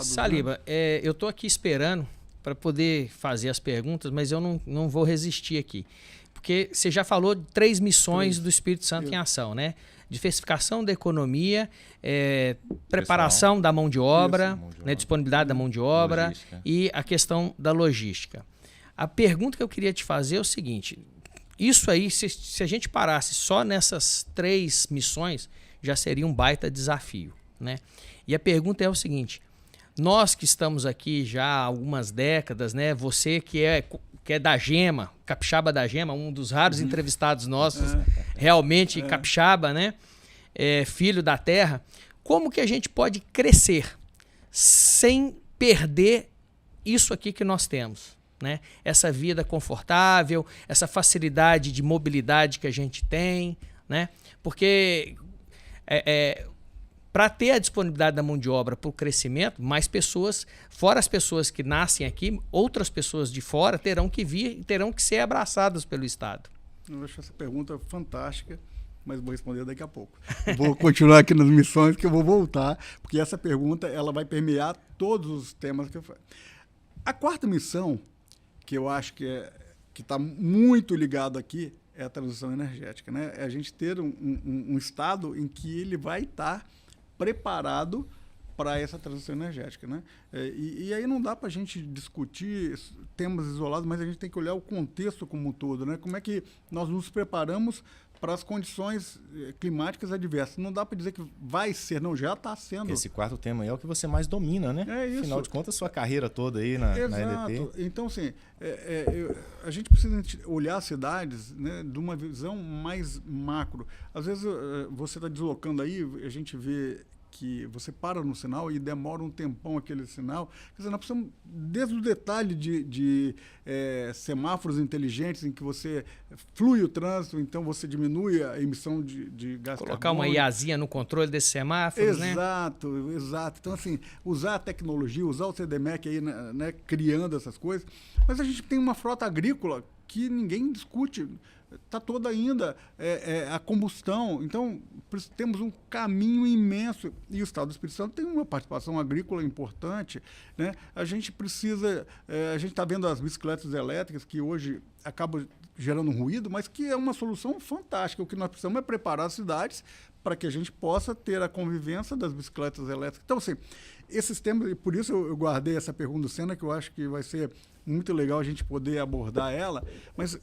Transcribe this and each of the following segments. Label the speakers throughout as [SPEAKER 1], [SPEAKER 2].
[SPEAKER 1] Saliba, eu estou aqui esperando para poder fazer as perguntas, mas eu não vou resistir aqui. Porque você já falou de 3 missões do Espírito Santo em ação, né? Diversificação da economia, preparação da mão de obra, né, disponibilidade da mão de obra e a questão da logística. A pergunta que eu queria te fazer é o seguinte, isso aí, se a gente parasse só nessas 3 missões, já seria um baita desafio, né? E a pergunta é o seguinte, nós que estamos aqui já há algumas décadas, né? Você que é da Gema, capixaba da Gema, um dos raros entrevistados nossos, realmente capixaba, né? Filho da terra. Como que a gente pode crescer sem perder isso aqui que nós temos, né? Essa vida confortável, essa facilidade de mobilidade que a gente tem, né? Porque para ter a disponibilidade da mão de obra para o crescimento, mais pessoas, fora as pessoas que nascem aqui, outras pessoas de fora terão que vir e terão que ser abraçadas pelo Estado.
[SPEAKER 2] Eu acho essa pergunta fantástica, mas vou responder daqui a pouco. Eu vou continuar aqui nas missões, que eu vou voltar, porque essa pergunta ela vai permear todos os temas que eu falo. A 4ª missão, que eu acho que está muito ligado aqui, é a transição energética, né? É a gente ter um Estado em que ele vai estar preparado para essa transição energética, né? E aí não dá para a gente discutir temas isolados, mas a gente tem que olhar o contexto como um todo, né? Como é que nós nos preparamos para as condições climáticas adversas. Não dá para dizer que vai ser, não, já está sendo.
[SPEAKER 3] Esse 4º tema aí é o que você mais domina, né?
[SPEAKER 2] É isso.
[SPEAKER 3] Afinal de contas, sua carreira toda aí na EDP.
[SPEAKER 2] Então, assim, a gente precisa olhar as cidades, né, de uma visão mais macro. Às vezes, você está deslocando aí, a gente vê que você para no sinal e demora um tempão aquele sinal. Quer dizer, nós precisamos, desde o detalhe de semáforos inteligentes em que você flui o trânsito, então você diminui a emissão de gás carbônico.
[SPEAKER 1] Colocar uma IAzinha no controle desses semáforos, né?
[SPEAKER 2] Exato. Então, assim, usar a tecnologia, usar o CDMEC aí, né, criando essas coisas. Mas a gente tem uma frota agrícola que ninguém discute. Está toda ainda a combustão. Então, temos um caminho imenso. E o Estado do Espírito Santo tem uma participação agrícola importante, né? A gente precisa... a gente está vendo as bicicletas elétricas, que hoje acabam gerando ruído, mas que é uma solução fantástica. O que nós precisamos é preparar as cidades para que a gente possa ter a convivência das bicicletas elétricas. Então, assim, esses temas... Por isso eu guardei essa pergunta do Senna, que eu acho que vai ser muito legal a gente poder abordar ela, mas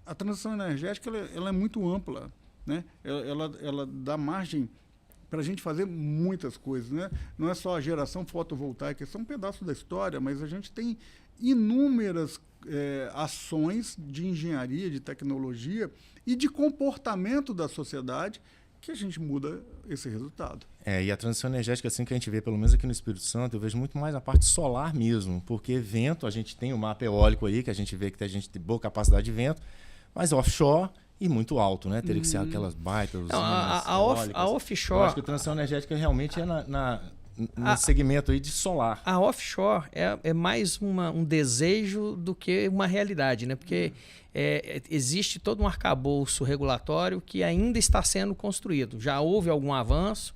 [SPEAKER 2] a transição energética ela é muito ampla, né? Ela dá margem para a gente fazer muitas coisas, né? Não é só a geração fotovoltaica, isso é um pedaço da história, mas a gente tem inúmeras ações de engenharia, de tecnologia e de comportamento da sociedade que a gente muda esse resultado.
[SPEAKER 3] E a transição energética, assim que a gente vê, pelo menos aqui no Espírito Santo, eu vejo muito mais a parte solar mesmo, porque vento, a gente tem o mapa eólico aí, que a gente vê que a gente tem boa capacidade de vento, mas offshore e muito alto, né? Teria que ser aquelas baitas usinas eólicas.
[SPEAKER 1] A offshore...
[SPEAKER 3] Eu acho que a transição energética realmente é no segmento aí de solar.
[SPEAKER 1] A offshore é mais um desejo do que uma realidade, né? Porque existe todo um arcabouço regulatório que ainda está sendo construído. Já houve algum avanço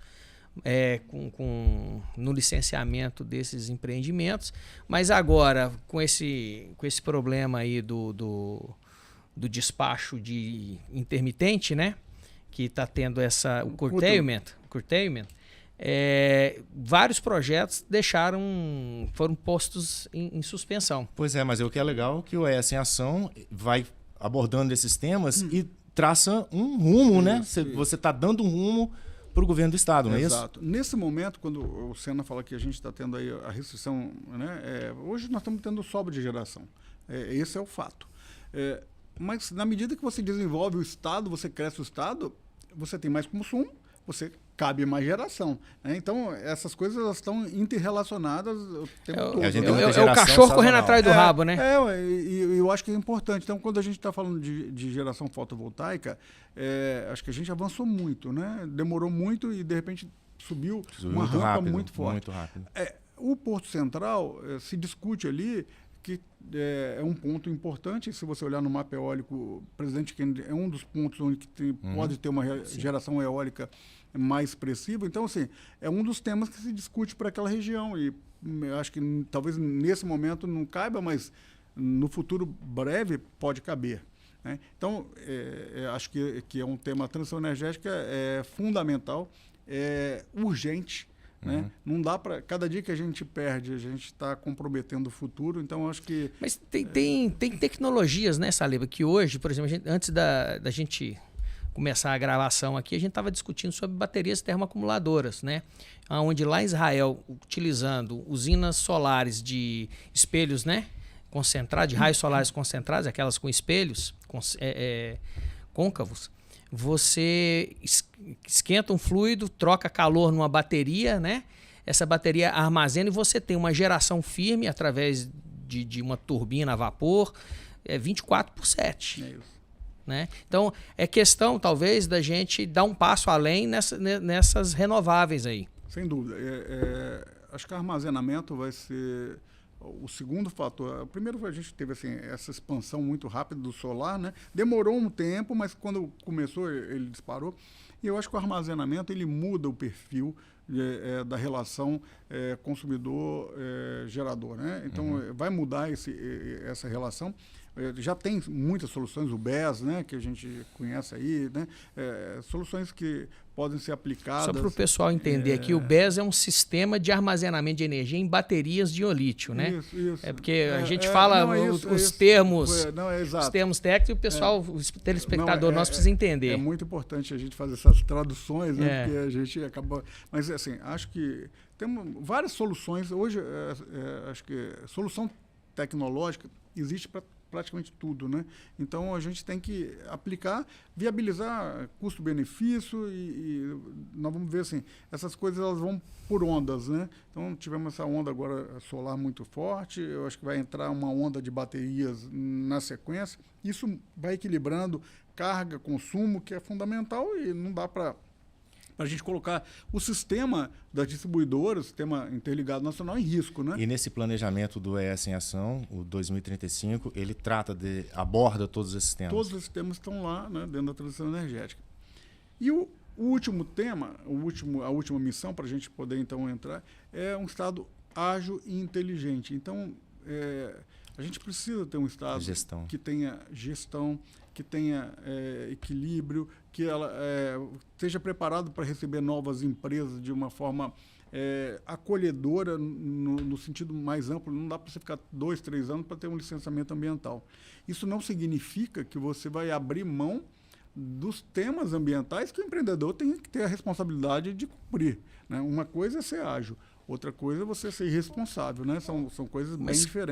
[SPEAKER 1] no licenciamento desses empreendimentos, mas agora, com esse problema aí do despacho de intermitente, né? Que está tendo o curtailment, vários projetos foram postos em suspensão.
[SPEAKER 3] Pois é, mas o que é legal é que o ES em Ação vai abordando esses temas e traça um rumo, né? Você está dando um rumo para o governo do Estado, não é isso?
[SPEAKER 2] Exato. Nesse momento, quando o Senna fala que a gente está tendo aí a restrição, né? Hoje nós estamos tendo sobra de geração. Esse é o fato. Mas na medida que você desenvolve o Estado, você cresce o Estado, você tem mais consumo, você cabe mais geração, né? Então, essas coisas elas estão interrelacionadas o tempo todo.
[SPEAKER 1] É o cachorro correndo atrás do rabo, né?
[SPEAKER 2] E eu acho que é importante. Então, quando a gente está falando de geração fotovoltaica, acho que a gente avançou muito, né? Demorou muito e, de repente, subiu uma rampa muito forte. Muito rápido. O Porto Central se discute ali que é um ponto importante. Se você olhar no mapa eólico, o Presidente Kennedy é um dos pontos onde pode ter uma geração eólica mais expressivo. Então, assim, é um dos temas que se discute para aquela região. E eu acho que talvez nesse momento não caiba, mas no futuro breve pode caber, né? Então, acho que é um tema, a transição energética é fundamental, é urgente, né? Não dá para... Cada dia que a gente perde, a gente está comprometendo o futuro, então acho que...
[SPEAKER 1] Mas tem tecnologias, né, Saliba, que hoje, por exemplo, antes da gente começar a gravação aqui, a gente estava discutindo sobre baterias termoacumuladoras, né? Onde lá em Israel, utilizando usinas solares de espelhos, né, concentrados, de raios solares concentrados, aquelas com espelhos côncavos, você esquenta um fluido, troca calor numa bateria, né? Essa bateria armazena e você tem uma geração firme através de uma turbina a vapor, 24/7.
[SPEAKER 2] É isso.
[SPEAKER 1] Né? Então, é questão, talvez, da gente dar um passo além nessas renováveis aí.
[SPEAKER 2] Sem dúvida. Acho que o armazenamento vai ser o segundo fator. Primeiro, a gente teve assim, essa expansão muito rápida do solar, né? Demorou um tempo, mas quando começou, ele disparou. E eu acho que o armazenamento ele muda o perfil da relação consumidor-gerador, né? Então, vai mudar essa relação. Já tem muitas soluções, o BES, né, que a gente conhece aí, né? Soluções que podem ser aplicadas.
[SPEAKER 1] Só para o pessoal entender aqui, o BES é um sistema de armazenamento de energia em baterias de lítio, né?
[SPEAKER 2] Isso.
[SPEAKER 1] É porque a gente fala os termos técnicos e o pessoal, o telespectador nosso precisa entender.
[SPEAKER 2] É muito importante a gente fazer essas traduções, né? Porque a gente acaba... Mas, assim, acho que tem várias soluções. Hoje, acho que solução tecnológica existe para praticamente tudo, né? Então a gente tem que aplicar, viabilizar custo-benefício e nós vamos ver assim, essas coisas elas vão por ondas, né? Então tivemos essa onda agora solar muito forte, eu acho que vai entrar uma onda de baterias na sequência, isso vai equilibrando carga, consumo, que é fundamental e não dá para a gente colocar o sistema das distribuidoras, o sistema interligado nacional, em risco, né?
[SPEAKER 3] E nesse planejamento do ES em Ação, o 2035, ele aborda todos esses temas.
[SPEAKER 2] Todos esses temas estão lá, né, dentro da transição energética. E o último tema, a última missão, para a gente poder então entrar, é um Estado ágil e inteligente. Então, a gente precisa ter um Estado que tenha gestão, que tenha equilíbrio, que ela esteja preparado para receber novas empresas de uma forma acolhedora, no sentido mais amplo. Não dá para você ficar 2, 3 anos para ter um licenciamento ambiental. Isso não significa que você vai abrir mão dos temas ambientais que o empreendedor tem que ter a responsabilidade de cumprir, né? Uma coisa é ser ágil, outra coisa é você ser irresponsável, né? São coisas bem diferentes.